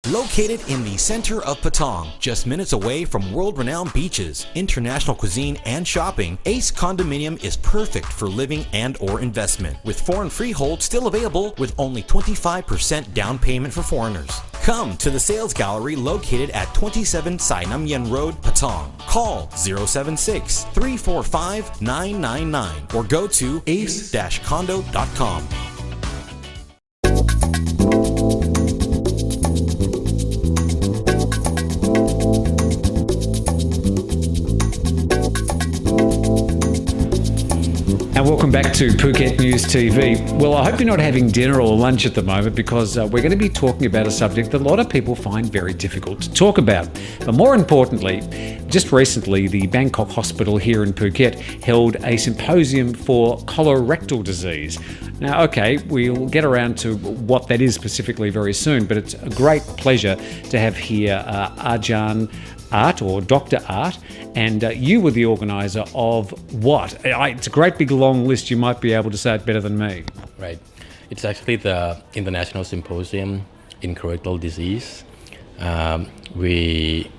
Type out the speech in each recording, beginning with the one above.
Located in the center of Patong, just minutes away from world-renowned beaches, international cuisine, and shopping, Ace Condominium is perfect for living and or investment, with foreign freehold still available with only 25% down payment for foreigners. Come to the sales gallery located at 27 Sai Nam Yen Road, Patong. Call 076-345-999 or go to ace-condo.com. And welcome back to Phuket News TV. Well, I hope you're not having dinner or lunch at the moment because we're going to be talking about a subject that a lot of people find very difficult to talk about. But more importantly, just recently, the Bangkok Hospital here in Phuket held a symposium for colorectal disease. Now, okay, we'll get around to what that is specifically very soon, but it's a great pleasure to have here Ajarn Art, or Dr. Art, and you were the organiser of what? It's a great big long list. You might be able to say it better than me. Right. It's actually the International Symposium in Colorectal Disease. We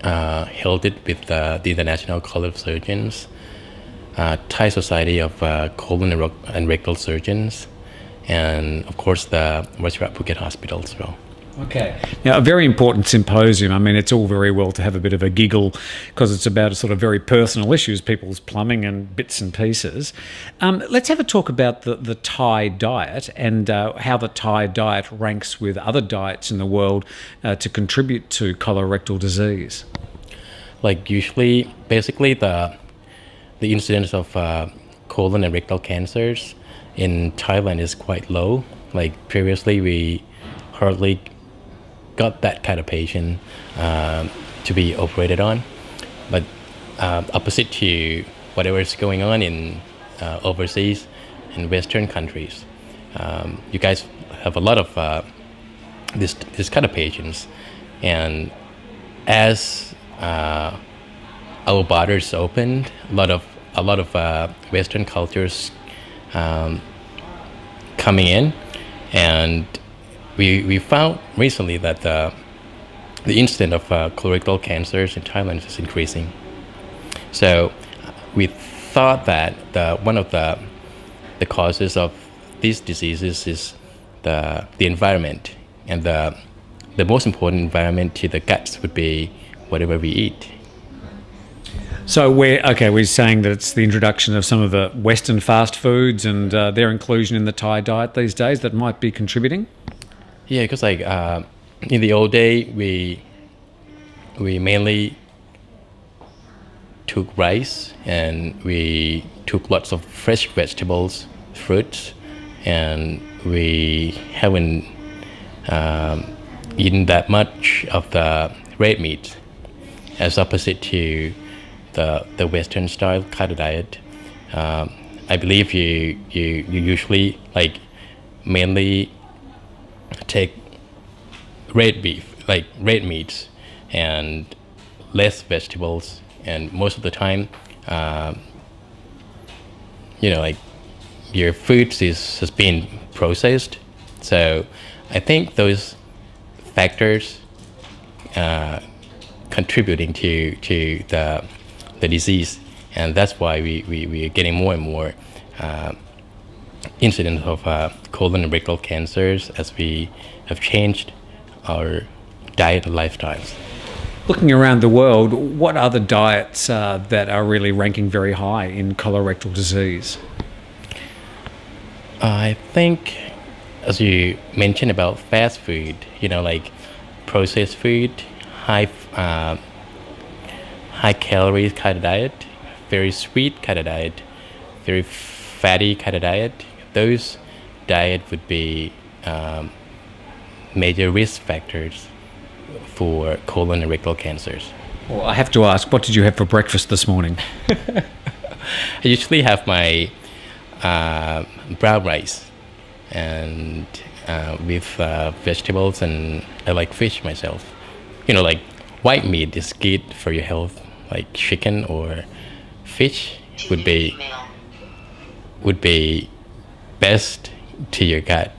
held it with the International College of Surgeons, Thai Society of Colon and Rectal Surgeons, and of course the Phuket Hospital as well. Okay. Now, a very important symposium. I mean, it's all very well to have a bit of a giggle because it's about sort of very personal issues, people's plumbing and bits and pieces. Let's have a talk about the Thai diet and how the Thai diet ranks with other diets in the world to contribute to colorectal disease. Like usually, basically the incidence of colon and rectal cancers in Thailand is quite low. Like previously, we hardly got that kind of patient to be operated on, but opposite to whatever is going on in overseas and Western countries, you guys have a lot of this kind of patients, and as our borders opened, a lot of Western cultures coming in, and we found recently that the incidence of colorectal cancers in Thailand is increasing. So we thought that one of the causes of these diseases is the environment, and the most important environment to the guts would be whatever we eat. So we're saying that it's the introduction of some of the Western fast foods and their inclusion in the Thai diet these days that might be contributing? Yeah, because like in the old day, we mainly took rice and we took lots of fresh vegetables, fruits, and we haven't eaten that much of the red meat, as opposite to the Western style kind of diet. I believe you usually like mainly take red beef, like red meats, and less vegetables, and most of the time like your food has been processed. So I think those factors contributing to the disease, and that's why we are getting more and more incidence of colon and rectal cancers as we have changed our diet and lifestyles. Looking around the world, what other diets that are really ranking very high in colorectal disease? I think, as you mentioned about fast food, like processed food, high calories kind of diet, very sweet kind of diet, very fatty kind of diet, those diet would be major risk factors for colon and rectal cancers. Well, I have to ask, what did you have for breakfast this morning? I usually have my brown rice and with vegetables, and I like fish myself. Like white meat is good for your health, like chicken or fish would be best to your gut.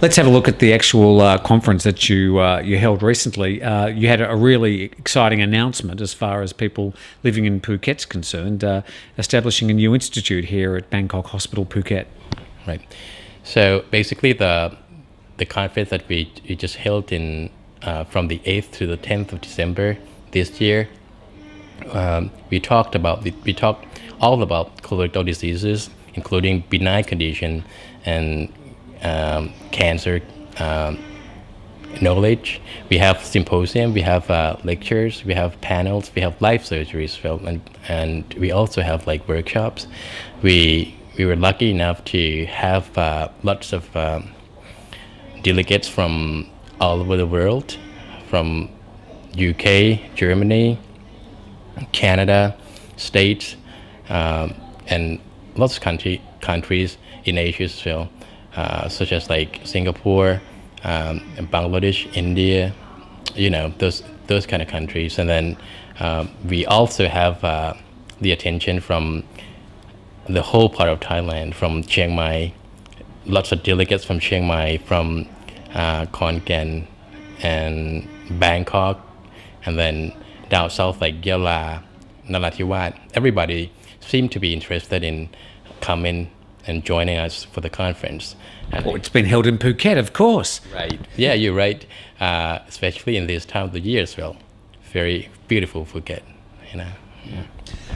Let's have a look at the actual conference that you held recently. You had a really exciting announcement as far as people living in Phuket's concerned, establishing a new institute here at Bangkok Hospital Phuket. Right. So basically, the conference that we just held in from the 8th to the 10th of December this year, we talked all about colorectal diseases, including benign condition and cancer knowledge. We have symposium, we have lectures, we have panels, we have live surgeries, and we also have like workshops. We were lucky enough to have lots of delegates from all over the world, from UK, Germany, Canada, States, and lots of countries in Asia as well, such as like Singapore, Bangladesh, India, those kind of countries. And then we also have the attention from the whole part of Thailand, from Chiang Mai, lots of delegates from Chiang Mai, from Khon Kaen and Bangkok, and then down south like Yala, Narathiwat. Everybody seemed to be interested in coming and joining us for the conference. And it's been held in Phuket, of course. Right. Yeah, you're right. Especially in this time of the year as well. Very beautiful Phuket, Yeah.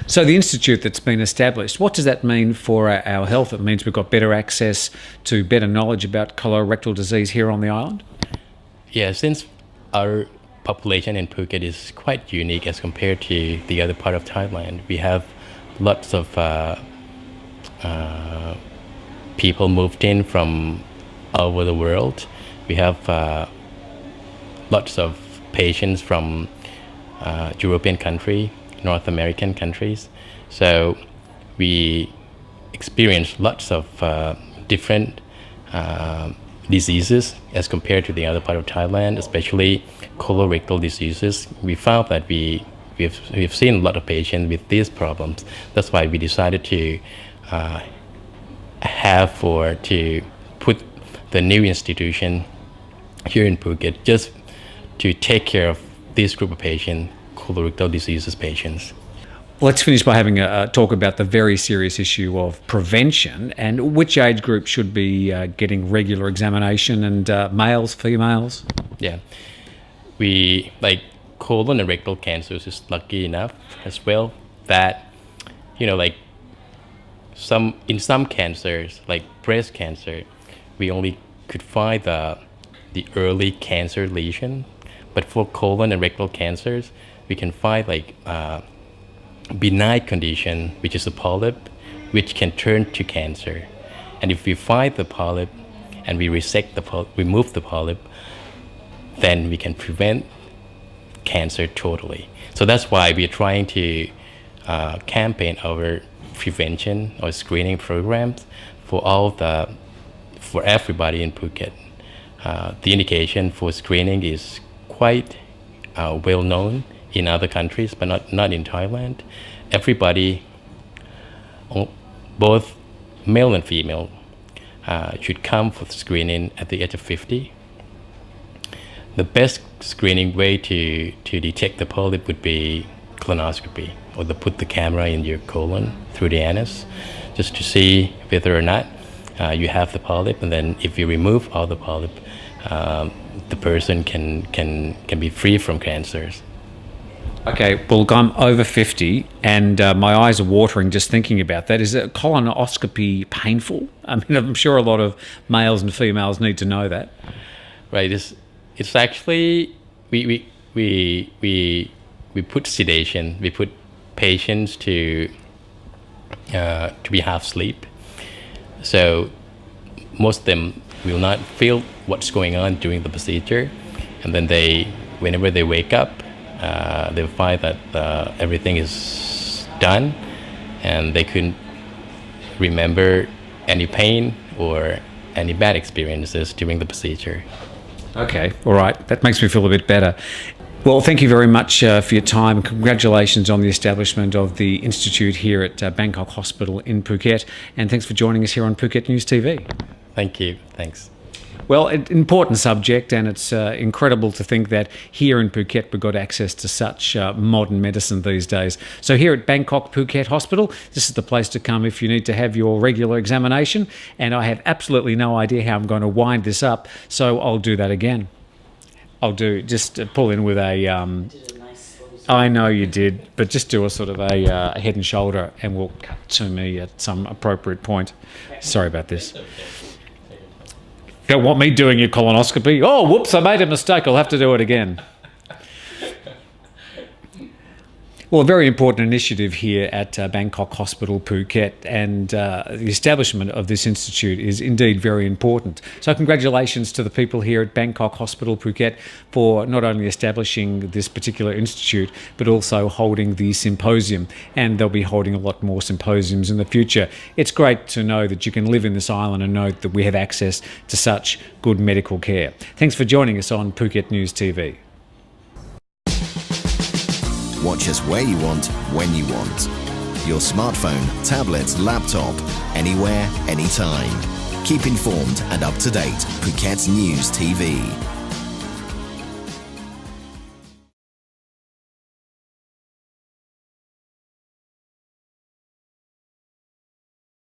So the institute that's been established, what does that mean for our health? It means we've got better access to better knowledge about colorectal disease here on the island? Yeah, since our population in Phuket is quite unique as compared to the other part of Thailand, we have lots of people moved in from all over the world. We have lots of patients from European country, North American countries. So we experience lots of different diseases as compared to the other part of Thailand, especially colorectal diseases. We found that we've seen a lot of patients with these problems. That's why we decided to to put the new institution here in Phuket just to take care of this group of patients, colorectal diseases patients. Let's finish by having a talk about the very serious issue of prevention and which age group should be getting regular examination, and males, females? Yeah. We, like colon and rectal cancers, is lucky enough as well that, in some cancers, like breast cancer, we only could find the early cancer lesion. But for colon and rectal cancers, we can find benign condition, which is a polyp, which can turn to cancer. And if we find the polyp and we resect remove the polyp, then we can prevent cancer totally. So that's why we're trying to campaign our prevention or screening programs for everybody in Phuket. The indication for screening is quite well known in other countries, but not in Thailand. Everybody, both male and female, should come for screening at the age of 50. The best screening way to detect the polyp would be colonoscopy, or put the camera in your colon through the anus, just to see whether or not you have the polyp. And then if you remove all the polyp, the person can be free from cancers. Okay, well, look, I'm over 50 and my eyes are watering just thinking about that. Is a colonoscopy painful? I mean, I'm sure a lot of males and females need to know that. Right. It's actually we put sedation. We put patients to be half asleep. So most of them will not feel what's going on during the procedure, and then whenever they wake up, they'll find that everything is done, and they couldn't remember any pain or any bad experiences during the procedure. Okay, all right. That makes me feel a bit better. Well, thank you very much for your time. Congratulations on the establishment of the Institute here at Bangkok Hospital in Phuket, and thanks for joining us here on Phuket News TV. Thank you. Thanks. Well, an important subject, and it's incredible to think that here in Phuket we've got access to such modern medicine these days. So here at Bangkok Phuket Hospital, this is the place to come if you need to have your regular examination, and I have absolutely no idea how I'm going to wind this up, so I'll do that again. Just pull in with a... I know you did, but just do a sort of a head and shoulder, and we'll cut to me at some appropriate point. Sorry about this. Don't want me doing your colonoscopy? Oh, whoops, I made a mistake. I'll have to do it again. Well, a very important initiative here at Bangkok Hospital Phuket, and the establishment of this institute is indeed very important. So congratulations to the people here at Bangkok Hospital Phuket for not only establishing this particular institute, but also holding the symposium, and they'll be holding a lot more symposiums in the future. It's great to know that you can live in this island and know that we have access to such good medical care. Thanks for joining us on Phuket News TV. Watch us where you want, when you want. Your smartphone, tablet, laptop, anywhere, anytime. Keep informed and up to date. Phuket News TV.